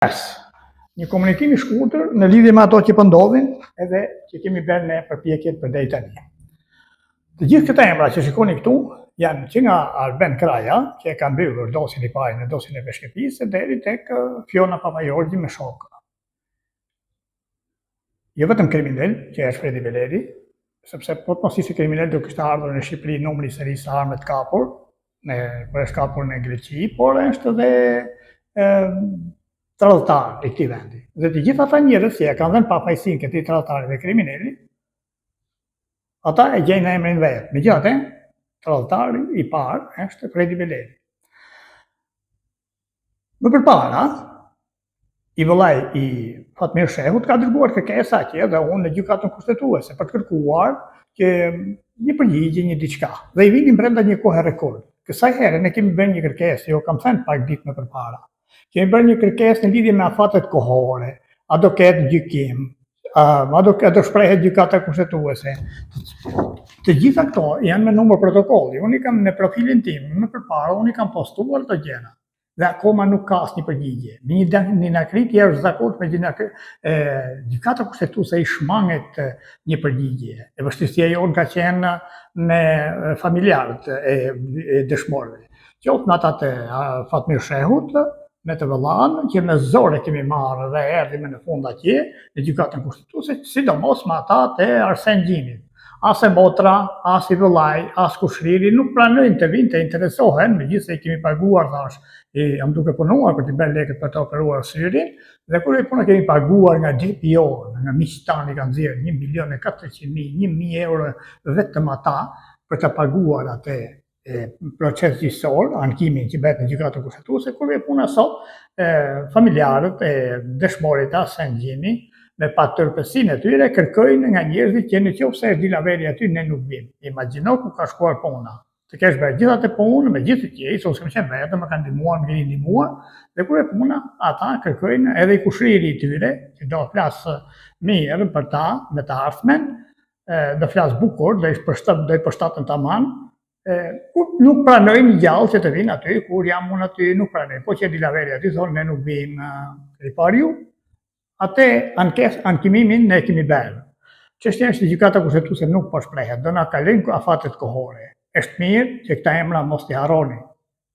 Një komunikim i shkurtër në lidhje me ato që po ndodhin edhe që kemi bërë ne përpjekjet për deri tani. Të gjithë këta emra që shikoni këtu janë që nga Arben Kraja, që e ka mbyllur dosin i parë në dosin e Beshkëpisë, deri tek Fiona Papajorgji me shokë. Jo vetëm kriminal, që është Fredi Beleri, sepse po të mos ishte kriminal do kishte ardhur në Shqipëri numri i serisë së armë të kapur, për është kapur në Greqi, por është edhe tradhtar i këtij vendi. Dhe të gjithë ata njerëz që e kanë dhënë pafajësinë këtij tradhtari dhe kriminali, ata e gjejnë emrin vet. Megjithatë, tradhtari i parë është Fredi Beleri. Më përpara, i vëllai i Fatmir Shehut ka dërguar kërkesa atje dhe unë në gjykatën kushtetuese për të kërkuar që një përgjigje, një diçka. Dhe i vinin brenda një kohe rekord. Kësaj here ne kemi bërë një kërkesë, jo kam thënë pak ditë më përpara. Kemi bërë një kërkesë në lidhje me afatet kohore, a do ketë gjykim, a do shprehet gjykata kushtetuese. Të gjitha këto janë me numër protokolli. Unë i kam në profilin tim, më përpara unë i kam postuar të gjëra. Dhe akoma nuk ka asnjë përgjigje. Një nakrit jashtëzakonshme që gjykata kushtetuese i shmanget një përgjigje. E vështirësia jonë ka qenë me familjarët e dëshmorëve. Qoftë në ata të Fatmir Shehut, me të vëllain, që me zore kemi marrë dhe erdhim në fund atje, në gjykatën kushtetuese, sidomos me ata të Arsen Gjinit. As e motra, as i vëllai, as kushriri nuk pranojnë të vinë të interesohen, megjithëse i kemi paguar thash, jam duke punuar për të bërë lekët për të operuar syrin, dhe kur e puna kemi paguar nga GPO, nga miqtani kanë nxjerrë 1.400.000, 1.000 euro vetëm ata për të paguar atë proces gjyqësor, ankimin që bëhet në gjykatën kushtetuese, kur e puna sot, familjarët e dëshmorit Arsen Gjini, me patërpësinë e tyre kërkojnë nga njerëzit që nëse është Dilaveri aty ne nuk vim. Imagjino ku ka shkuar puna. Të kesh bërë gjithë atë punë me gjithë të qejë, ose s'kem vetëm, më kanë ndihmuar, më keni ndihmuar, dhe kur e puna, ata kërkojnë edhe i kushriri i tyre, që do të flasë mirë për ta, me të ardhmen, do flasë bukur, do i përshtatën tamam, kur nuk pranojnë gjallë që të vinë aty, kur jam unë aty nuk pranojnë. Po që Dilaveri aty thonë ne nuk vim ripar ju. Atë ankimimin ne kemi bërë. Çështja është që gjykata kushtetuese nuk po shprehet, do na kalojnë afatet kohore. Është mirë që këta emra mos t'i harroni.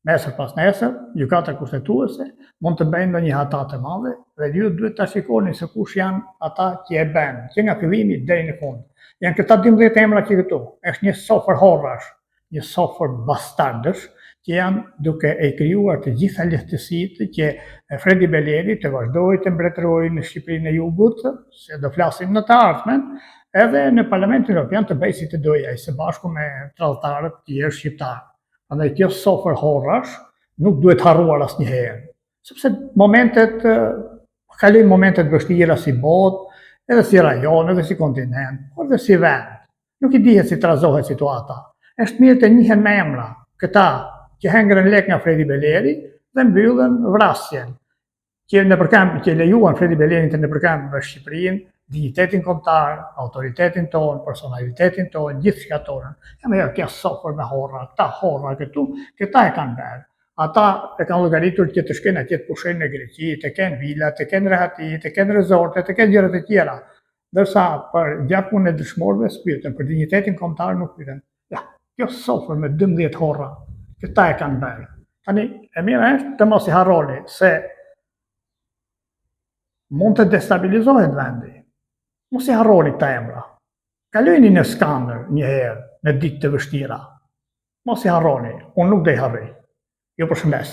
Nesër pas nesër, gjykata kushtetuese mund të bëjnë ndonjë hata të madhe dhe ju duhet ta shikoni se kush janë ata që e bën, që nga fillimi deri në fund. Janë këta 12 emra që këtu. Është një sofër horrash, një sofër bastardësh, që janë duke e krijuar të gjitha lehtësitë që Fredi Beleri të vazhdojë të mbretërojë në Shqipërinë e Jugut, se do flasim në të ardhmen, edhe në Parlamentin Evropian të bëjë si të dojë ai, së bashku me tradhtarët tjerë shqiptar. Prandaj kjo sofër horrash nuk duhet harruar asnjëherë, sepse kalojnë momentet vështira si botë, edhe si rajon, edhe si kontinent, por edhe si vend. Nuk i dihet si trazohet situata. Është mirë të njihen me emra këta që hengrën lek nga Fredi Beleri dhe mbyllën vrasjen, që lejuan Fredi Belerin të nëpërkëmbë në Shqipërinë, dignitetin kombëtar, autoritetin tonë, personalitetin tonë, gjithçka tonë. Ja kjo sofër me horra, këta horra këtu, këta e kanë bërë. Ata e kanë llogaritur që të shkojnë atje të pushojnë në Greqi, të kenë vila, të kenë rehati, të kenë rezorte, të kenë gjëra të tjera. Ndërsa për gjakun e dëshmorëve s'pyeten, për dignitetin kombëtar nuk pyeten. Ja, kjo sofër me 12 horra, këta e kanë bërë. Tani, e mirë është të mos i harroni se mund të destabilizohet vendi. Mos i harroni këta emra. Kalojini në skandër një herë në ditë të vështira. Mos i harroni, unë nuk do i harroj. Ju përshëndes.